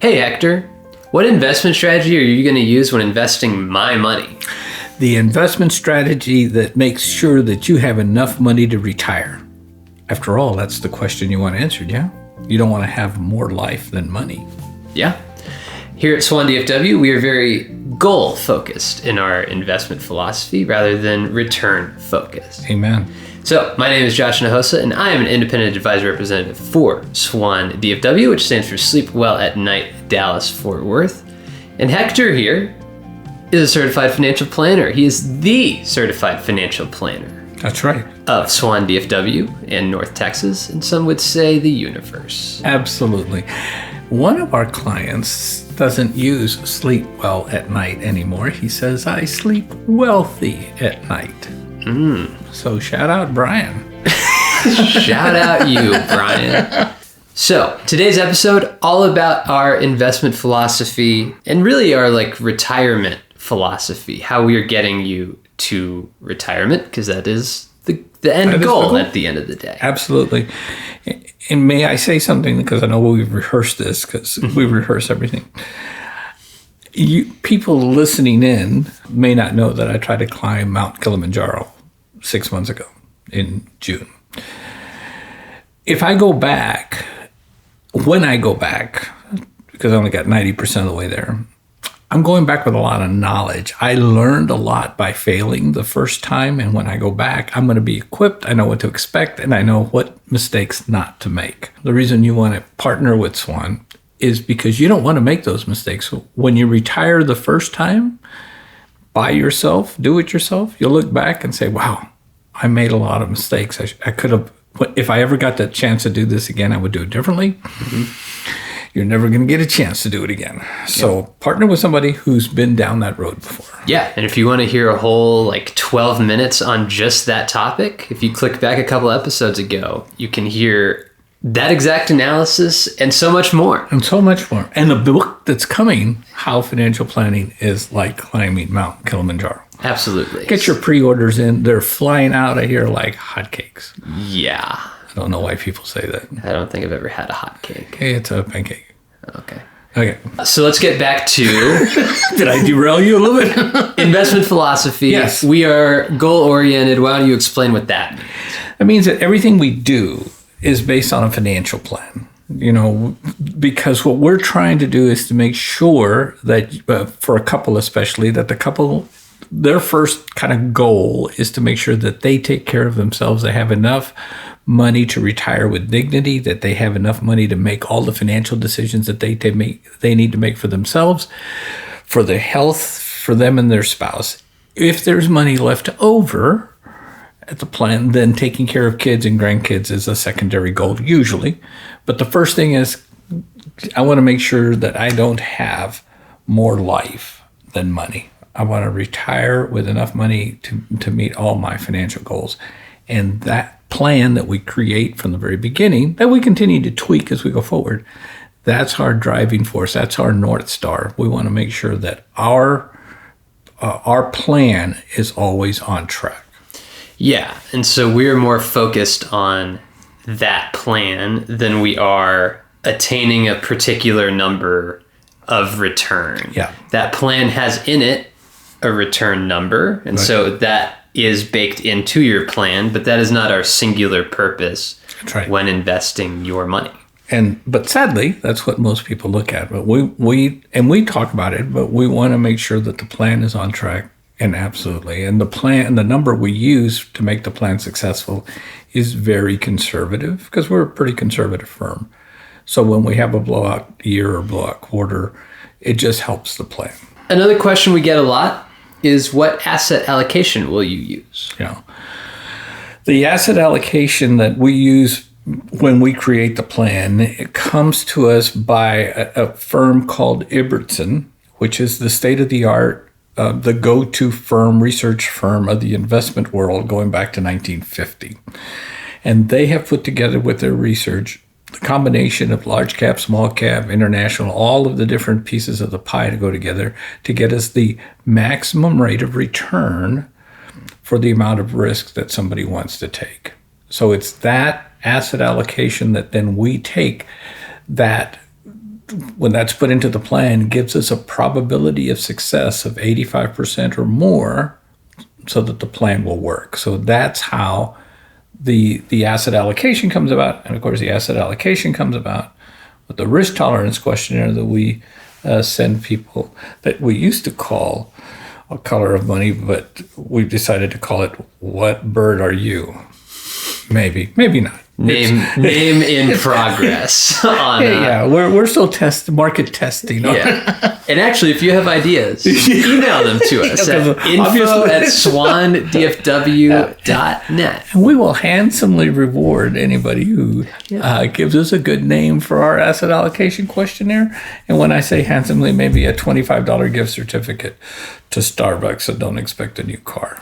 Hey Hector, what investment strategy are you going to use when investing my money? The investment strategy that makes sure that you have enough money to retire. After all, that's the question you want answered, yeah? You don't want to have more life than money. Yeah. Here at SWAN DFW, we are very goal-focused in our investment philosophy rather than return-focused. Amen. So, my name is Josh Nahosa, and I am an independent advisor representative for SWAN DFW, which stands for Sleep Well at Night, Dallas, Fort Worth. And Hector here is a certified financial planner. He is the certified financial planner. That's right. Of SWAN DFW and North Texas, and some would say the universe. Absolutely. One of our clients doesn't use sleep well at night anymore. He says, I sleep wealthy at night. So shout out, Brian. Shout out you, Brian. So today's episode, all about our investment philosophy and really our retirement philosophy, how we are getting you to retirement, because that is the end goal at the end of the day. Absolutely. And may I say something, because I know we've rehearsed this, because we rehearse everything. People listening in may not know that I tried to climb Mount Kilimanjaro 6 months ago in June. If I go back, when I go back, because I only got 90% of the way there, I'm going back with a lot of knowledge. I learned a lot by failing the first time, and when I go back, I'm going to be equipped. I know what to expect, and I know what mistakes not to make. The reason you want to partner with SWAN is because you don't want to make those mistakes. When you retire the first time, by yourself, do it yourself, you'll look back and say, wow, I made a lot of mistakes. I could have, if I ever got the chance to do this again, I would do it differently. You're never going to get a chance to do it again. So partner with somebody who's been down that road before. Yeah, and if you want to hear a whole 12 minutes on just that topic, if you click back a couple episodes ago, you can hear that exact analysis and so much more. And so much more. And the book that's coming, How Financial Planning is Like Climbing Mount Kilimanjaro. Absolutely. Get your pre-orders in. They're flying out of here like hotcakes. Yeah. I don't know why people say that. I don't think I've ever had a hot cake. Hey, it's a pancake. Okay. So let's get back to... Did I derail you a little bit? Investment philosophy. Yes. We are goal-oriented. Why don't you explain what that means? That means that everything we do is based on a financial plan. Because what we're trying to do is to make sure that, for a couple especially, that the couple, their first kind of goal is to make sure that they take care of themselves. They have enough money to retire with dignity, that they have enough money to make all the financial decisions that they need to make for themselves, for their health, for them and their spouse. If there's money left over at the plan, then taking care of kids and grandkids is a secondary goal usually. But the first thing is I want to make sure that I don't have more life than money. I want to retire with enough money to meet all my financial goals. And that plan that we create from the very beginning, that we continue to tweak as we go forward, that's our driving force. That's our North Star. We want to make sure that our plan is always on track. Yeah, and so we're more focused on that plan than we are attaining a particular number of return. Yeah. That plan has in it a return number, and so that is baked into your plan, but that is not our singular purpose. That's right. When investing your money. But sadly, that's what most people look at. But we talk about it, but we want to make sure that the plan is on track. And absolutely. And the number we use to make the plan successful is very conservative, because we're a pretty conservative firm. So when we have a blowout year or blowout quarter, it just helps the plan. Another question we get a lot is, what asset allocation will you use? The asset allocation that we use when we create the plan, it comes to us by a firm called Ibbotson, which is the state-of-the-art, the go-to firm, research firm of the investment world going back to 1950. And they have put together with their research the combination of large cap, small cap, international, all of the different pieces of the pie to go together to get us the maximum rate of return for the amount of risk that somebody wants to take. So it's that asset allocation that then we take that when that's put into the plan, gives us a probability of success of 85% or more so that the plan will work. So that's how the asset allocation comes about. And of course, the asset allocation comes about with the risk tolerance questionnaire that we send people, that we used to call A Color of Money, but we've decided to call it What Bird Are You? Maybe not. Name in progress. We're still market testing. Yeah. And actually, if you have ideas, email them to us at info@swandfw.net. And we will handsomely reward anybody who gives us a good name for our asset allocation questionnaire. And when I say handsomely, maybe a $25 gift certificate to Starbucks, so don't expect a new car.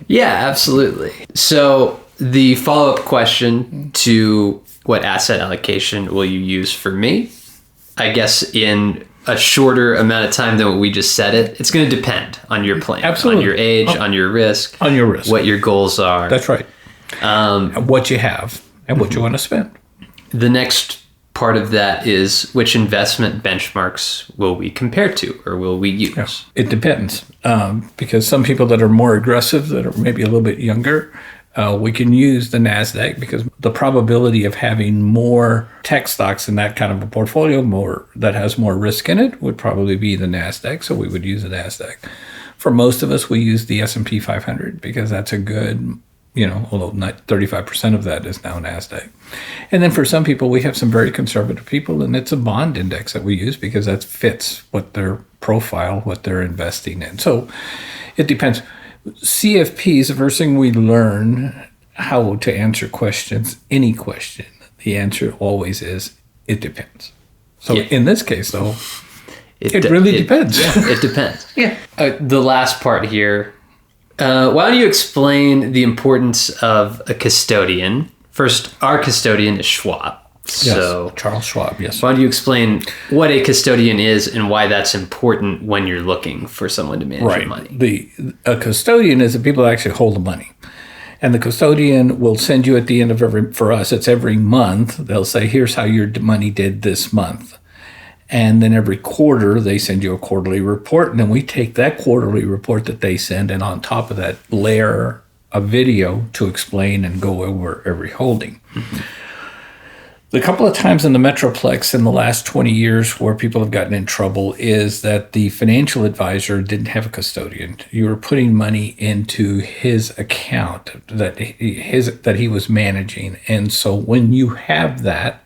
Yeah, absolutely. So the follow-up question to what asset allocation will you use for me? I guess in a shorter amount of time than what we just said it's going to depend on your plan. Absolutely. On your age, on your risk. On your risk. What your goals are. That's right. What you have and what you want to spend. The next part of that is which investment benchmarks will we compare to or will we use? Yeah. It depends. Because some people that are more aggressive, that are maybe a little bit younger, we can use the NASDAQ because the probability of having more tech stocks in that kind of a portfolio, that has more risk in it, would probably be the NASDAQ. So we would use the NASDAQ. For most of us, we use the S&P 500 because that's a good, although not 35% of that is now NASDAQ. And then for some people, we have some very conservative people, and it's a bond index that we use because that fits what their profile, what they're investing in. So it depends. CFPs, the first thing we learn how to answer questions, any question, the answer always is, it depends. So in this case, though, it really depends. Yeah, it depends. Yeah. The last part here, why don't you explain the importance of a custodian? First, our custodian is Schwab. So yes, Charles Schwab, yes. Why don't you explain what a custodian is and why that's important when you're looking for someone to manage your money? A custodian is the people that actually hold the money. And the custodian will send you at the end of for us, it's every month, they'll say, here's how your money did this month. And then every quarter, they send you a quarterly report. And then we take that quarterly report that they send, and on top of that, layer a video to explain and go over every holding. Mm-hmm. The couple of times in the Metroplex in the last 20 years where people have gotten in trouble is that the financial advisor didn't have a custodian. You were putting money into his account that he was managing. And so when you have that,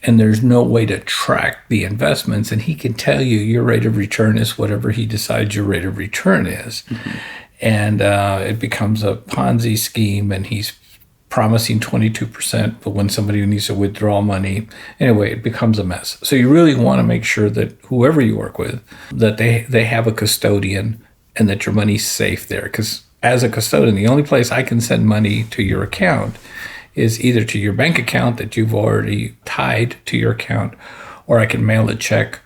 and there's no way to track the investments, and he can tell you your rate of return is whatever he decides your rate of return is. Mm-hmm. And it becomes a Ponzi scheme, and he's promising 22%, but when somebody needs to withdraw money, anyway, it becomes a mess. So you really want to make sure that whoever you work with, that they have a custodian and that your money's safe there. Because as a custodian, the only place I can send money to your account is either to your bank account that you've already tied to your account, or I can mail a check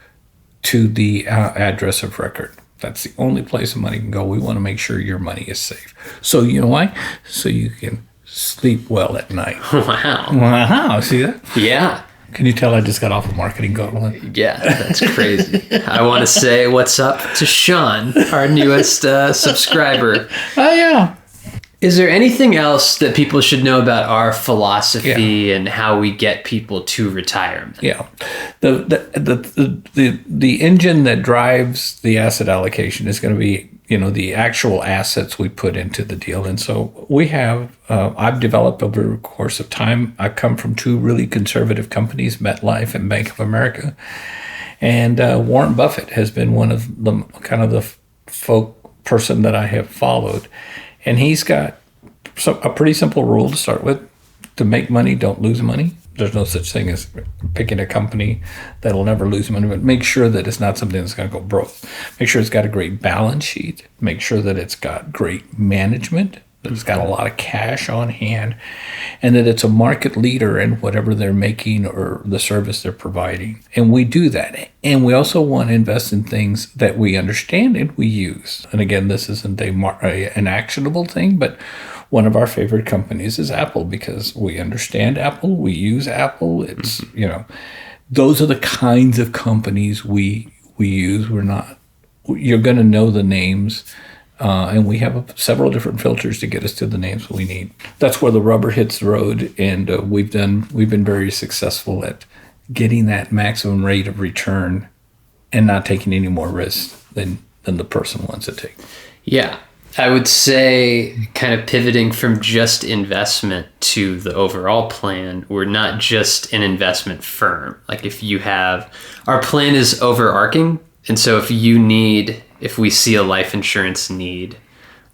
to the address of record. That's the only place the money can go. We want to make sure your money is safe. So you know why? So you can sleep well at night. Wow. See that? Yeah. Can you tell I just got off a marketing gauntlet? Yeah, that's crazy. I want to say what's up to Sean, our newest subscriber. Oh, yeah. Is there anything else that people should know about our philosophy and how we get people to retirement? Yeah. The engine that drives the asset allocation is going to be, the actual assets we put into the deal. And so we have, I've developed over the course of time, I come from two really conservative companies, MetLife and Bank of America. And Warren Buffett has been one of the kind of the person that I have followed. And he's got a pretty simple rule to start with. To make money, don't lose money. There's no such thing as picking a company that'll never lose money, but make sure that it's not something that's going to go broke. Make sure it's got a great balance sheet. Make sure that it's got great management, that it's got a lot of cash on hand, and that it's a market leader in whatever they're making or the service they're providing. And we do that. And we also want to invest in things that we understand and we use. And again, this isn't an actionable thing, but one of our favorite companies is Apple because we understand Apple, we use Apple. It's, those are the kinds of companies we use. You're going to know the names, and we have several different filters to get us to the names we need. That's where the rubber hits the road, and we've been very successful at getting that maximum rate of return and not taking any more risk than the person wants to take. Yeah. I would say kind of pivoting from just investment to the overall plan. We're not just an investment firm. Like our plan is overarching. And so if we see a life insurance need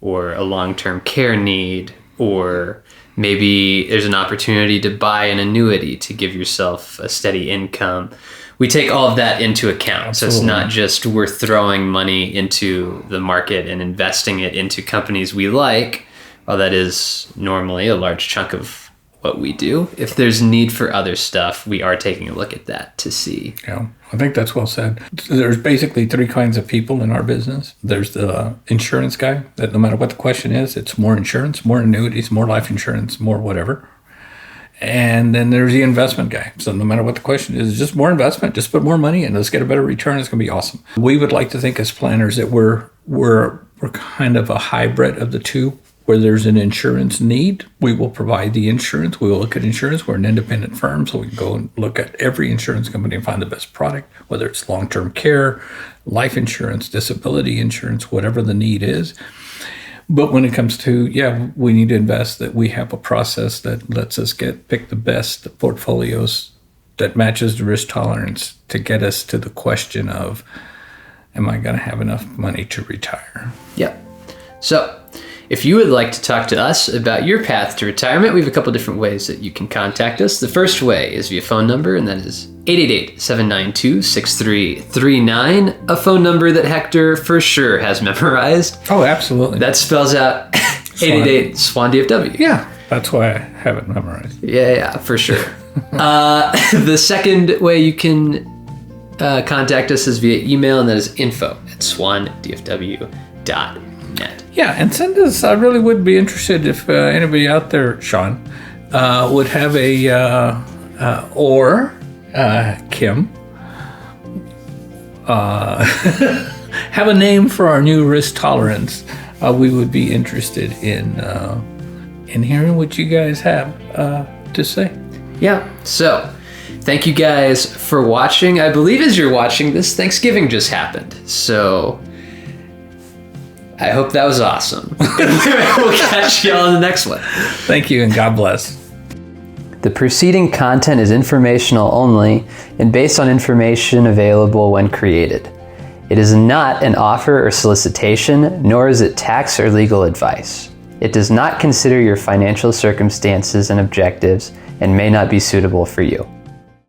or a long-term care need, or maybe there's an opportunity to buy an annuity to give yourself a steady income, we take all of that into account. Absolutely. So it's not just we're throwing money into the market and investing it into companies we like. While that is normally a large chunk of what we do, if there's need for other stuff, we are taking a look at that to see. Yeah, I think that's well said. There's basically three kinds of people in our business. There's the insurance guy that no matter what the question is, it's more insurance, more annuities, more life insurance, more whatever. And then there's the investment guy. So no matter what the question is, just more investment, just put more money in, let's get a better return. It's going to be awesome. We would like to think as planners that we're kind of a hybrid of the two. Where there's an insurance need, we will provide the insurance. We will look at insurance. We're an independent firm, so we can go and look at every insurance company and find the best product, whether it's long-term care, life insurance, disability insurance, whatever the need is. But when it comes to, we need to invest, that we have a process that lets us pick the best portfolios that matches the risk tolerance to get us to the question of, am I going to have enough money to retire? Yep. So if you would like to talk to us about your path to retirement, we have a couple different ways that you can contact us. The first way is via phone number, and that is 888-792-6339, a phone number that Hector for sure has memorized. Oh, absolutely. That spells out 888-SWAN DFW. Yeah, that's why I have it memorized. Yeah, for sure. The second way you can contact us is via email, and that is info@swandfw.net. Yeah, and send us. I really would be interested if anybody out there, Sean, would have or Kim, have a name for our new risk tolerance. We would be interested in hearing what you guys have to say. Yeah. So, thank you guys for watching. I believe as you're watching this, Thanksgiving just happened. So I hope that was awesome. We'll catch you all in the next one. Thank you, and God bless. The preceding content is informational only and based on information available when created. It is not an offer or solicitation, nor is it tax or legal advice. It does not consider your financial circumstances and objectives and may not be suitable for you.